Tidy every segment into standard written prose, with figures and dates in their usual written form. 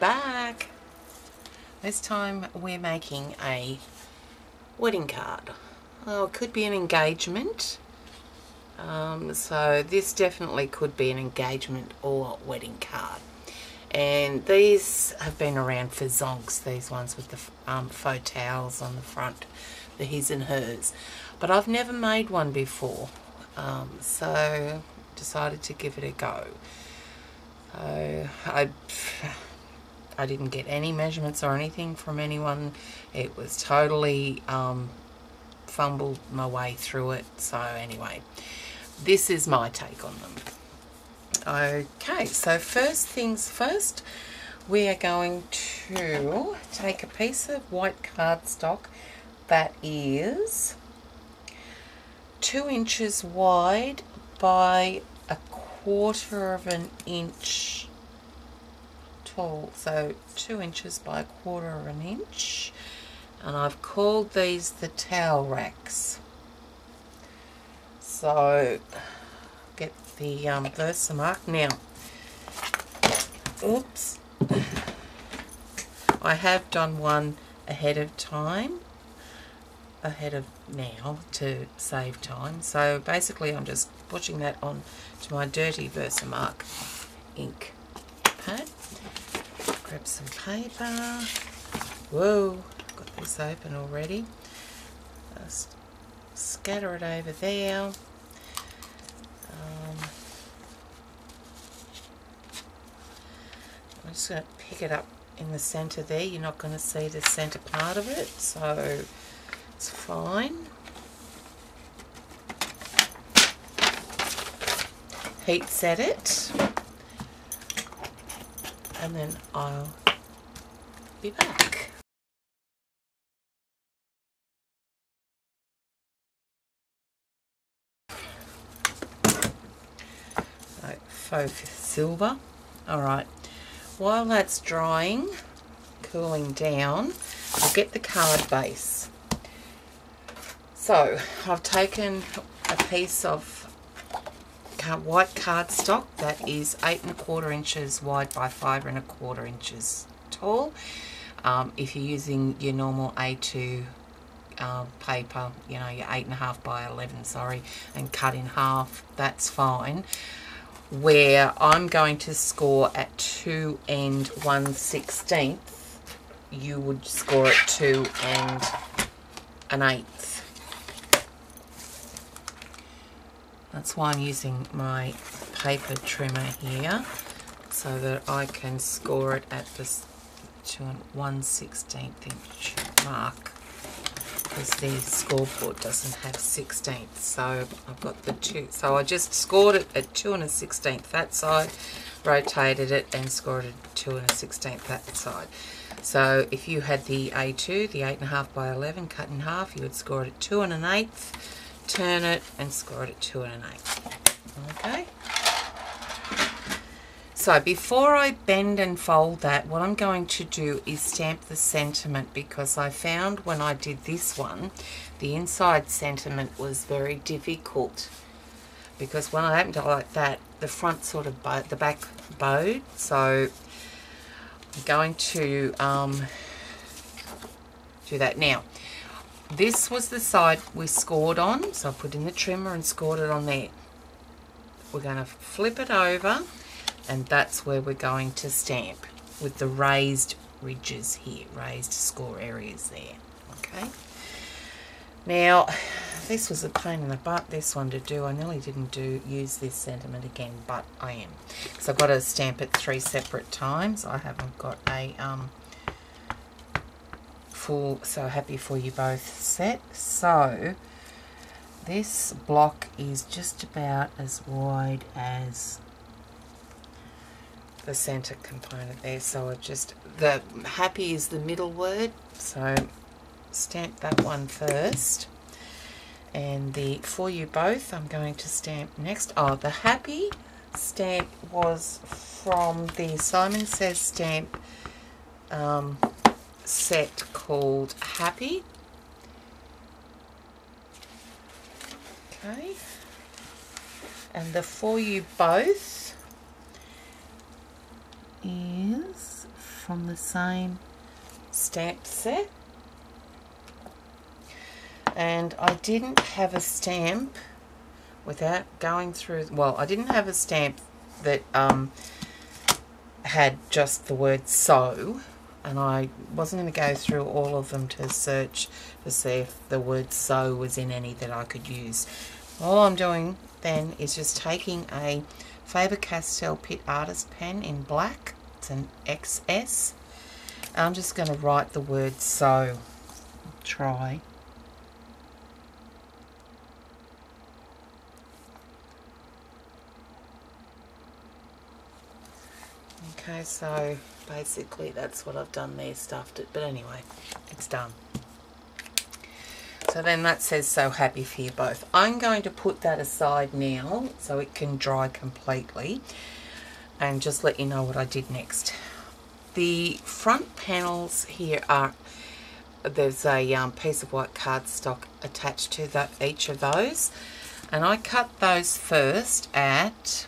back. This time we're making a wedding card. Oh, it could be an engagement. So this definitely could be an engagement or wedding card. And these have been around for zonks, these ones with the faux towels on the front, the his and hers. But I've never made one before, so decided to give it a go. So I didn't get any measurements or anything from anyone. It was totally fumbled my way through it. So anyway, this is my take on them. Okay, so first things first, we are going to take a piece of white cardstock that is 2 inches wide by 1/4 of an inch tall, so 2 inches by 1/4 of an inch, and I've called these the towel racks. So get the Versamark. Now, oops, I have done one ahead of now to save time. So basically I'm just pushing that on to my dirty Versamark ink pad. Grab some paper. Whoa, got this open already. Just scatter it over there. I'm just going to pick it up in the centre there. You're not going to see the centre part of it, so it's fine. Heat set it, and then I'll be back. So, faux silver. Alright, while that's drying, cooling down, I'll get the card base. So I've taken a piece of white cardstock that is 8 1/4 inches wide by 5 1/4 inches tall. If you're using your normal A2 paper, you know, your 8.5 by 11, sorry, and cut in half, that's fine. Where I'm going to score at 2 1/16, you would score at 2 1/8. That's why I'm using my paper trimmer here, so that I can score it at this 2 1/16 inch mark, because the scoreboard doesn't have 16ths, so I've got the 2. So I just scored it at 2 1/16 that side, rotated it and scored it at 2 1/16 that side. So if you had the A2, the 8.5 by 11 cut in half, you would score it at 2 1/8, turn it and score it at 2 1/8. Okay. So before I bend and fold that, what I'm going to do is stamp the sentiment, because I found when I did this one, the inside sentiment was very difficult, because when I opened it like that, the front sort of the back bowed. So I'm going to do that now. This was the side we scored on, so I put in the trimmer and scored it on there. We're going to flip it over, and that's where we're going to stamp, with the raised ridges here, raised score areas there. Okay. Now, this was a pain in the butt, this one to do. I nearly didn't use this sentiment again, but I am. So I've got to stamp it 3 separate times. I haven't got a full So Happy For You Both set. So this block is just about as wide as the center component there. So the happy is the middle word, so stamp that one first, and the For You Both I'm going to stamp next. Oh, the happy stamp was from the Simon Says stamp set called Happy. Okay, and the For You Both is from the same stamp set. And I didn't have a stamp without going through, well, I didn't have a stamp that had just the word so, and I wasn't going to go through all of them to search to see if the word so was in any that I could use. All I'm doing then is just taking a Faber-Castell Pitt Artist pen in black. It's an XS. I'm just going to write the word so. Try. Okay, so basically that's what I've done there, stuffed it, but anyway, it's done. So then that says so happy for you both. I'm going to put that aside now so it can dry completely and just let you know what I did next. The front panels here are, there's a piece of white cardstock attached to each of those, and I cut those first at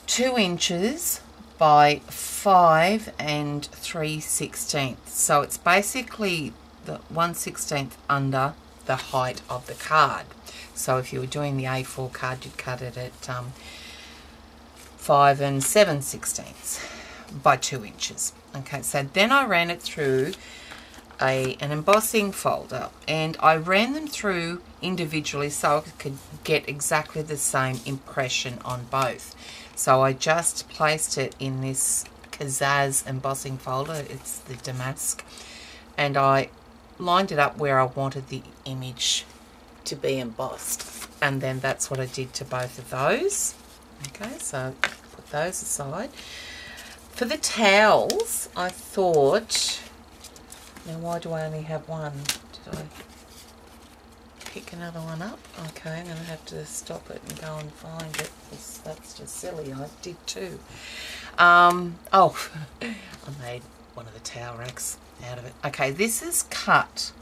2 inches by 5 3/16. So it's basically the 1/16 under the height of the card. So if you were doing the A4 card, you'd cut it at 5 7/16 by 2 inches. Okay, so then I ran it through an embossing folder, and I ran them through individually so I could get exactly the same impression on both. So I just placed it in this Kazaz embossing folder, it's the damask, and I lined it up where I wanted the image to be embossed, and then that's what I did to both of those. Okay, so put those aside. For the towels, I thought, now why do I only have one? Did I pick another one up? Okay, I'm going to have to stop it and go and find it. That's just silly. I did too. Oh, I made one of the towel racks out of it. Okay, this is cut,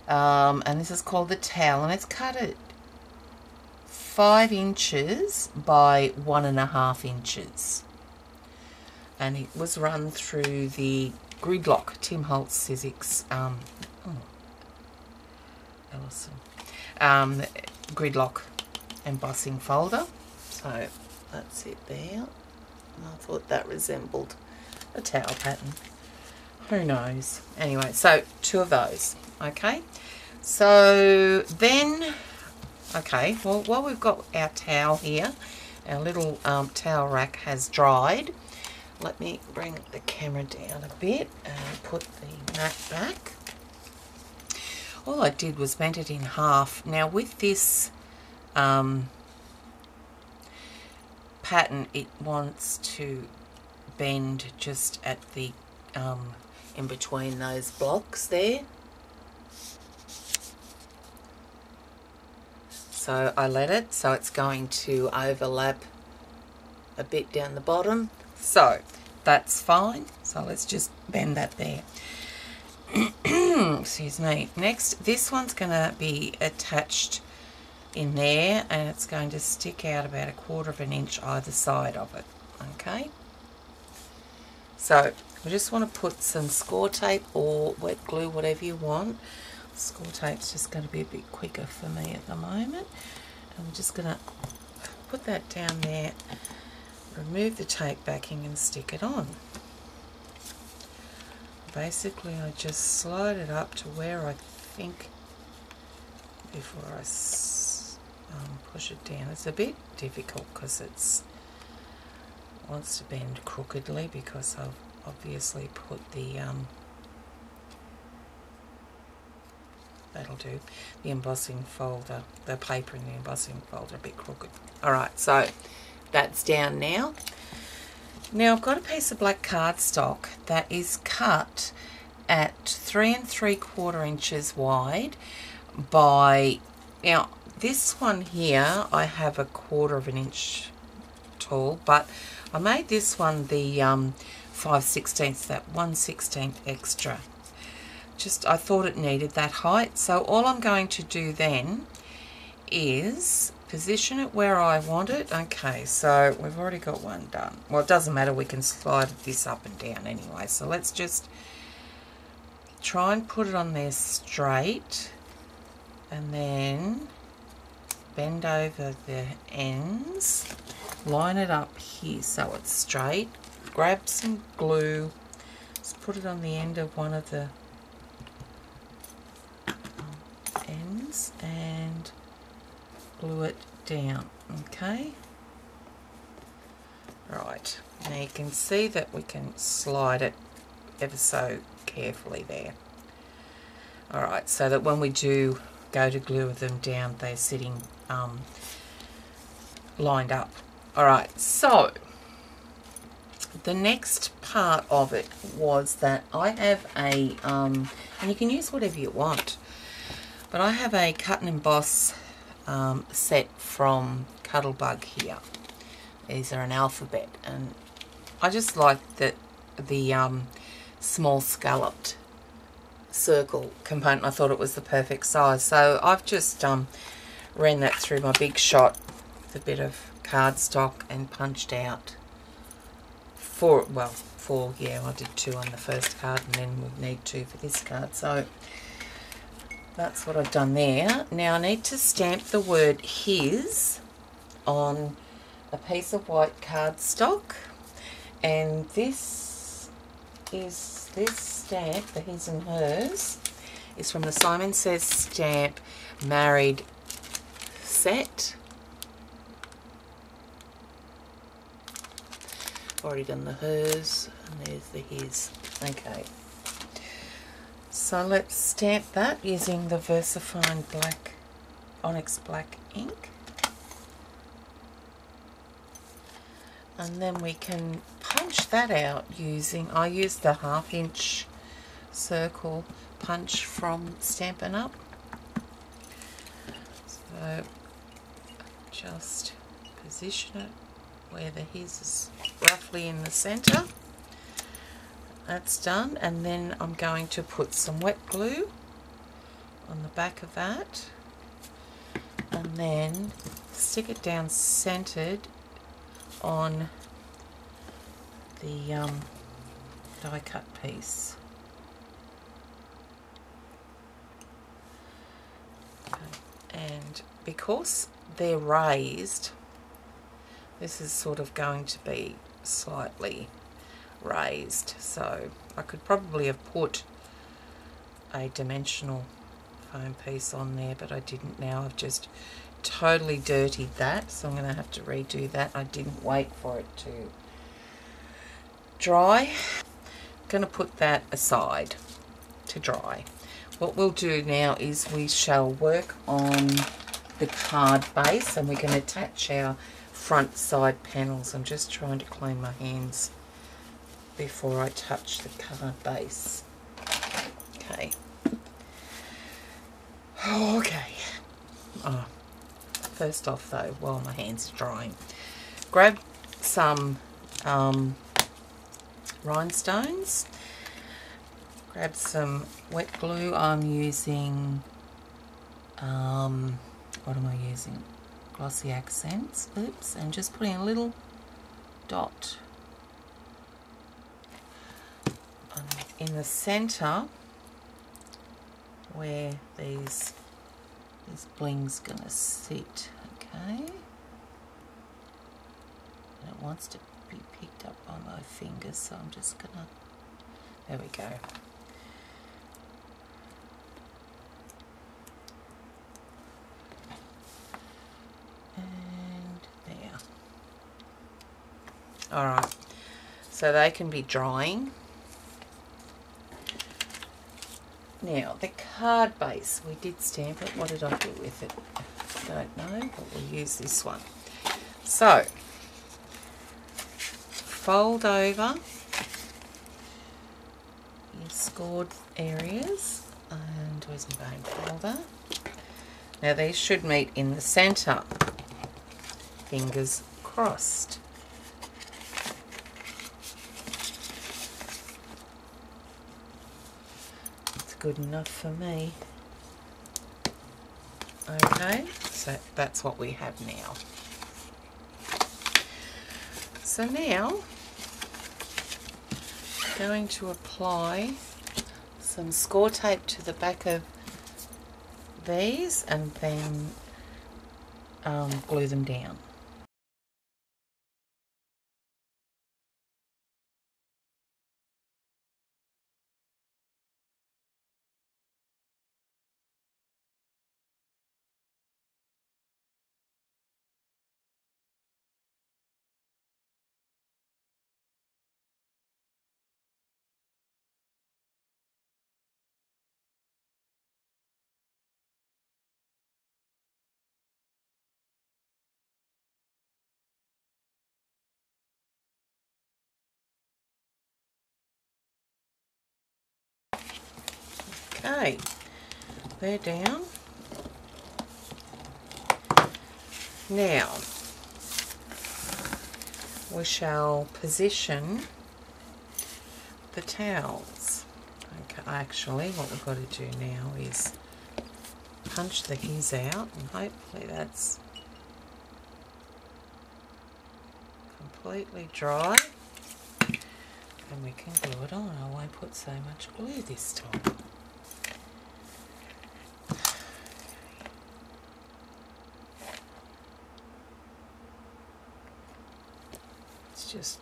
and this is called the towel, and it's cut at 5 inches by 1.5 inches, and it was run through the Gridlock Tim Holtz Sizzix Gridlock embossing folder. So that's it there. I thought that resembled a towel pattern. Who knows? Anyway, so 2 of those. Okay. So then, okay, well, while we've got our towel here, our little towel rack has dried. Let me bring the camera down a bit and put the mat back. All I did was bend it in half. Now with this pattern, it wants to bend just at the in between those blocks there. So I let it, so it's going to overlap a bit down the bottom. So that's fine. So let's just bend that there. Excuse me. Next, this one's going to be attached in there, and it's going to stick out about 1/4 inch either side of it. Okay. So we just want to put some score tape or wet glue, whatever you want. Score tape's just going to be a bit quicker for me at the moment. I'm just going to put that down there, remove the tape backing and stick it on. Basically, I just slide it up to where I think before I push it down. It's a bit difficult because it wants to bend crookedly because I've obviously put the that'll do, the embossing folder, the paper in the embossing folder a bit crooked. Alright, so that's down now. Now I've got a piece of black cardstock that is cut at 3 3/4 inches wide by, now this one here I have 1/4 inch tall, but I made this one the 5/16, that 1/16 extra. Just, I thought it needed that height, so all I'm going to do then is position it where I want it. Okay, so we've already got one done. Well, it doesn't matter, we can slide this up and down anyway. So let's just try and put it on there straight, and then bend over the ends, line it up here so it's straight, grab some glue, just put it on the end of one of the ends and glue it down. Okay, right, now you can see that we can slide it ever so carefully there. Alright, so that when we do go to glue them down, they're sitting lined up. Alright, so the next part of it was that I have a, and you can use whatever you want, but I have a cut and emboss set from Cuttlebug here. These are an alphabet, and I just like the small scalloped circle component. I thought it was the perfect size, so I've just ran that through my Big Shot with a bit of cardstock and punched out four, yeah, I did 2 on the first card, and then we'll need 2 for this card. So that's what I've done there. Now I need to stamp the word his on a piece of white cardstock, and this stamp, the his and hers, is from the Simon Says Stamp Married set. Already done the hers, and there's the his. Okay, so let's stamp that using the VersaFine black onyx black ink, and then we can punch that out using, I used the 1/2 inch circle punch from Stampin' Up. So just position it where the his is roughly in the center. That's done, and then I'm going to put some wet glue on the back of that, and then stick it down centered on the die cut piece. Okay. And because they're raised, this is sort of going to be slightly raised, so I could probably have put a dimensional foam piece on there, but I didn't. Now I've just totally dirtied that, so I'm going to have to redo that. I didn't wait for it to dry. I'm going to put that aside to dry. What we'll do now is we shall work on the card base, and we can attach our front side panels. I'm just trying to clean my hands before I touch the card base. Okay. Okay. Oh, first off though, while my hands are drying, grab some rhinestones, grab some wet glue. I'm using, what am I using? Glossy Accents. Oops, and just putting a little dot in the center where this bling's gonna sit. Okay, and it wants to be picked up by my fingers, so I'm just gonna, there we go. And there. Alright, so they can be drying. Now, the card base, we did stamp it. What did I do with it? Don't know, but we'll use this one. So, fold over your scored areas, and where's my bone folder? Now, these should meet in the centre. Fingers crossed. Good enough for me. Okay, so that's what we have now. So now I'm going to apply some score tape to the back of these and then glue them down. Okay, they're down. Now we shall position the towels. Okay, actually what we've got to do now is punch the his out, and hopefully that's completely dry and we can glue it on. I won't put so much glue this time. It's just,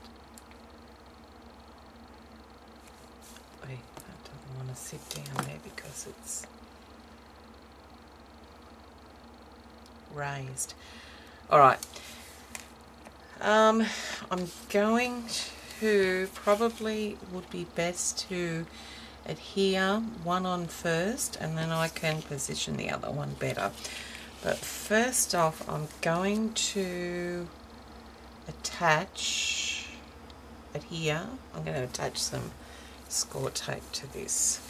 wait, that doesn't want to sit down there because it's raised. Alright, I'm going to, probably would be best to adhere one on first and then I can position the other one better. But first off, I'm going to adhere, I'm going to attach some score tape to this.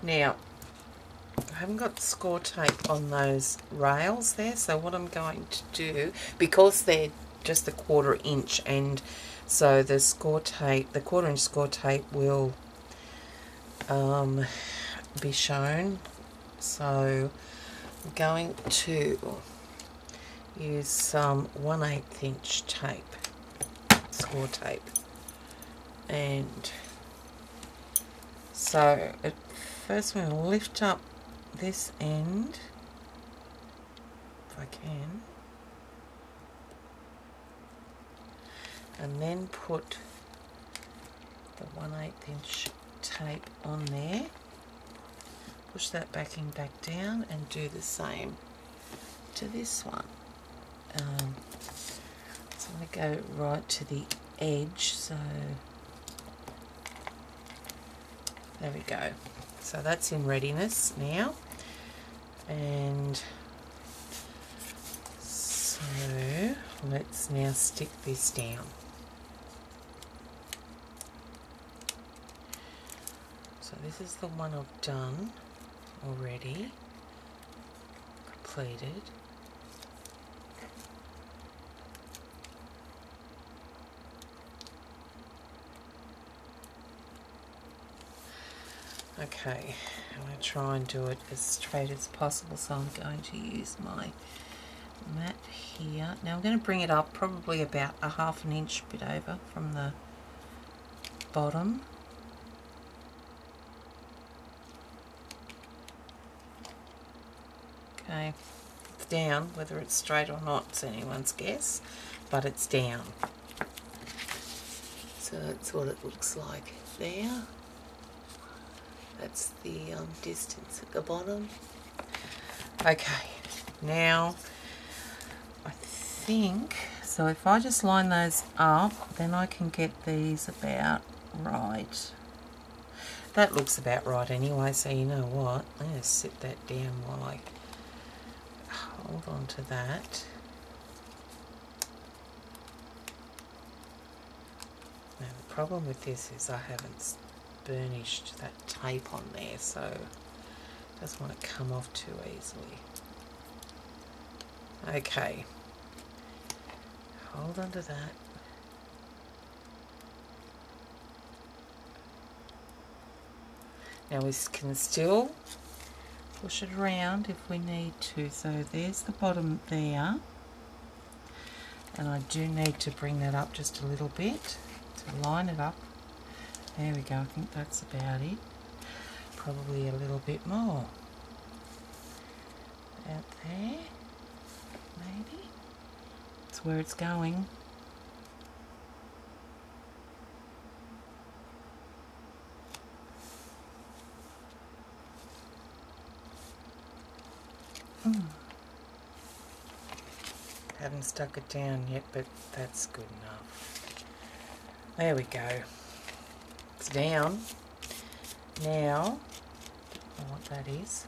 Now, I haven't got score tape on those rails there, so what I'm going to do, because they're just a 1/4 inch, and so the score tape, the 1/4 inch score tape will be shown. So I'm going to use some 1/8 inch tape, score tape, and so at first I'm going to lift up this end, if I can, and then put the 1/8 inch tape on there, push that backing back down and do the same to this one. So I'm going to go right to the edge, so there we go. So that's in readiness now, and so let's now stick this down. So this is the one I've done already, completed. Okay, I'm going to try and do it as straight as possible, so I'm going to use my mat here. Now I'm going to bring it up probably about a 1/2 inch bit over from the bottom. Okay, it's down. Whether it's straight or not, it's anyone's guess, but it's down. So that's what it looks like there. That's the distance at the bottom. Okay, now I think, so if I just line those up, then I can get these about right. That looks about right anyway, so you know what, I'm going to sit that down while I hold on to that. Now the problem with this is I haven't burnished that tape on there, so it doesn't want to come off too easily. Okay, hold on to that. Now we can still push it around if we need to. So there's the bottom there, and I do need to bring that up just a little bit to line it up. There we go, I think that's about it. Probably a little bit more. Out there, maybe. That's where it's going. Haven't stuck it down yet, but that's good enough. There we go. It's down. Now, don't know what that is.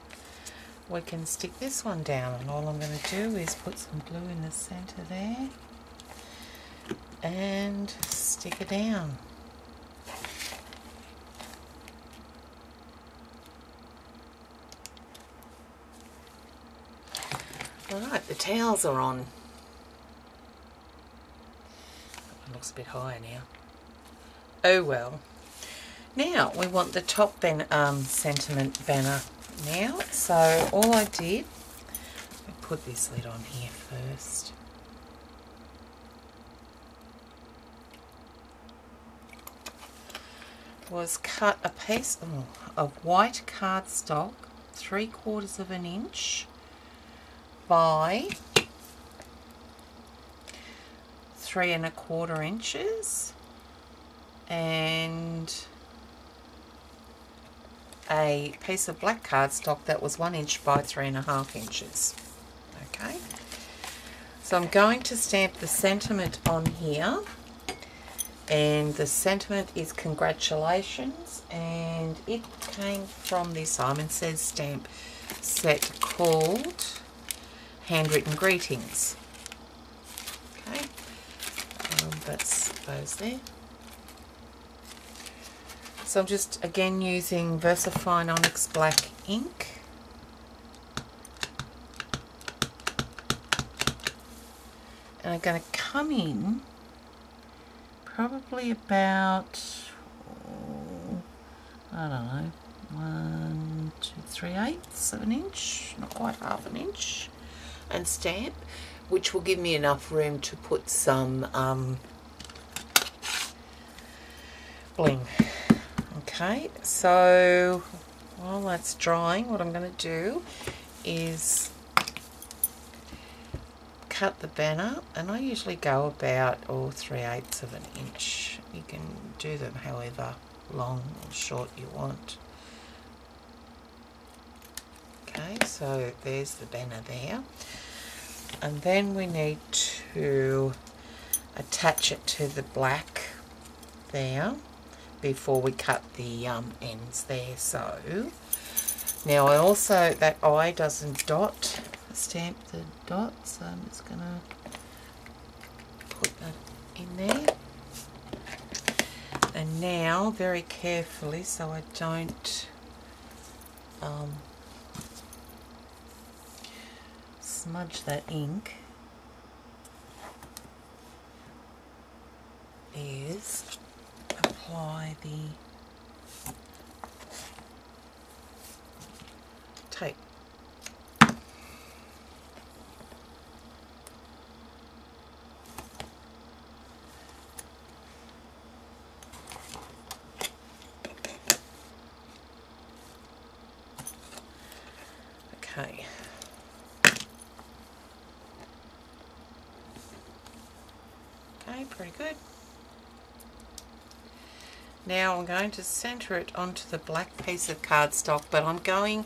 We can stick this one down, and all I'm going to do is put some glue in the center there and stick it down. Alright, the towels are on. It looks a bit higher now. Oh well. Now we want the top sentiment banner now. So all I did, let me put this lid on here first. Was cut a piece of white cardstock, 3/4 of an inch by 3 1/4 inches, and a piece of black cardstock that was 1 inch by 3 1/2 inches. Okay, so I'm going to stamp the sentiment on here, and the sentiment is congratulations, and it came from the Simon Says stamp set called Handwritten Greetings. Okay, that's those there. So I'm just again using VersaFine Onyx Black ink. And I'm going to come in probably about, I don't know, 1, 2, 3/8 of an inch, not quite half an inch, and stamp, which will give me enough room to put some bling. Okay, so while that's drying, what I'm going to do is cut the banner, and I usually go about 3/8 of an inch. You can do them however long or short you want. Okay, so there's the banner there, and then we need to attach it to the black there before we cut the ends there. So now I also, that eye doesn't dot, stamp the dots, so I'm just going to put that in there. And now very carefully, so I don't smudge that ink, is apply the tape. Okay. Okay, pretty good. Now I'm going to center it onto the black piece of cardstock, but I'm going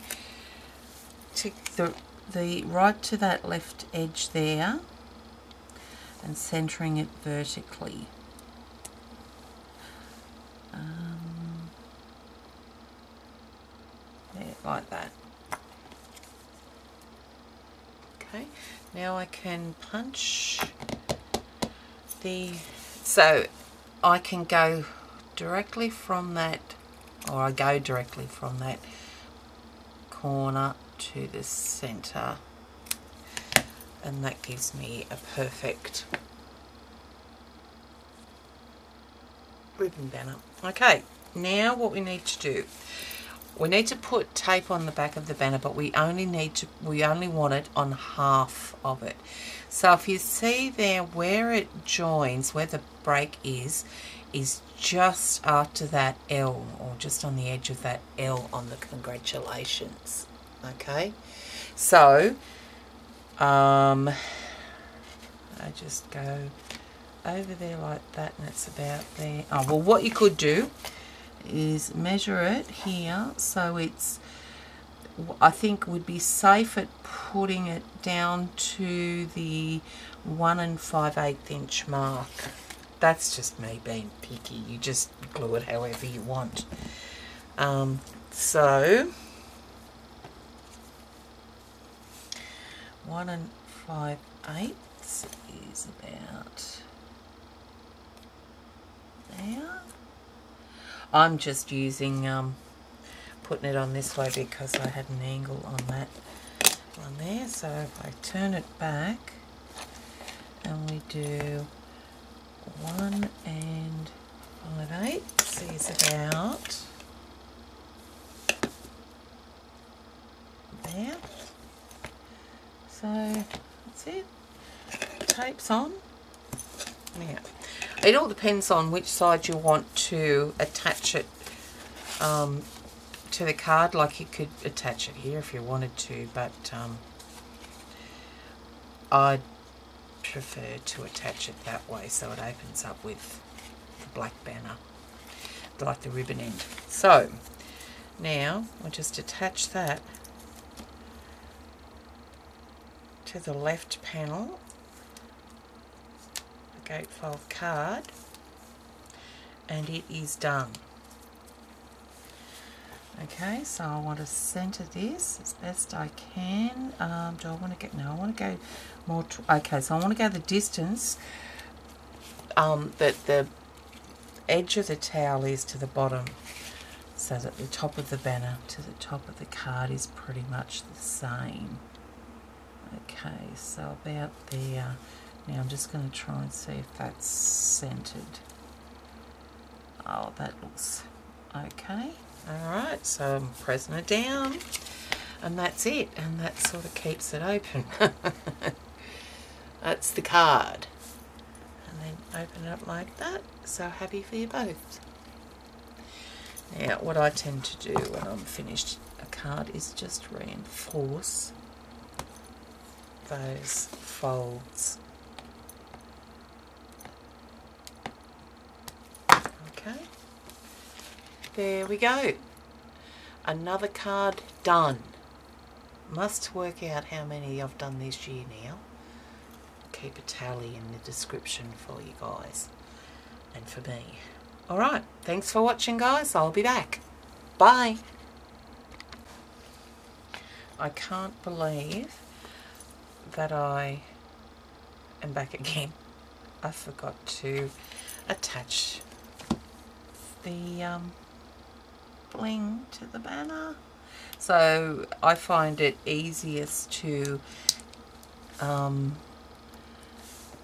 to the right to that left edge there and centering it vertically. There, like that. Okay, now I can punch the, so I can go directly from that, or I go directly from that corner to the center, and that gives me a perfect ribbon banner. Okay, now what we need to do, we need to put tape on the back of the banner, but we only want it on half of it. So if you see there where it joins, where the break is just after that L, or just on the edge of that L on the congratulations. Okay, so I just go over there like that, and it's about there. Oh, well, what you could do is measure it here, so it's, I think would be safe at putting it down to the 1 5/8 inch mark. That's just me being picky. You just glue it however you want. So 1 5/8 is about there. I'm just using putting it on this way because I had an angle on that one there. So if I turn it back and we do 1 5/8 is about there. So that's it. Tape's on. Now, it all depends on which side you want to attach it to the card. Like, you could attach it here if you wanted to, but I'd prefer to attach it that way so it opens up with the black banner, like the ribbon end. So now we'll just attach that to the left panel, the gatefold card, and it is done. Okay, so I want to center this as best I can. Do I want to get, no, I want to go more, okay, so I want to go the distance that the edge of the towel is to the bottom, so that the top of the banner to the top of the card is pretty much the same. Okay, so about there. Now I'm just going to try and see if that's centered. Oh, that looks okay. Alright, so I'm pressing it down, and that's it, and that sort of keeps it open. That's the card. And then open it up like that. So happy for you both. Now, what I tend to do when I'm finished a card is just reinforce those folds. Okay. There we go. Another card done. Must work out how many I've done this year now. Keep a tally in the description for you guys and for me. Alright, thanks for watching, guys. I'll be back. Bye. I can't believe that I am back again. I forgot to attach the bling to the banner. So I find it easiest to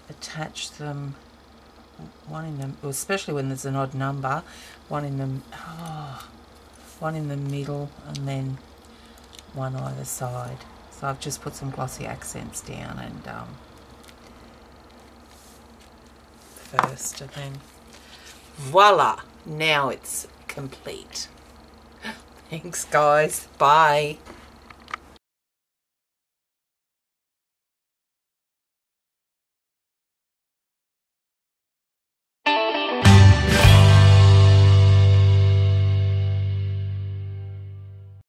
attach them one in the, especially when there's an odd number, one in the middle and then one either side. So I've just put some glossy accents down and first, and then voila, now it's complete. Thanks guys, bye.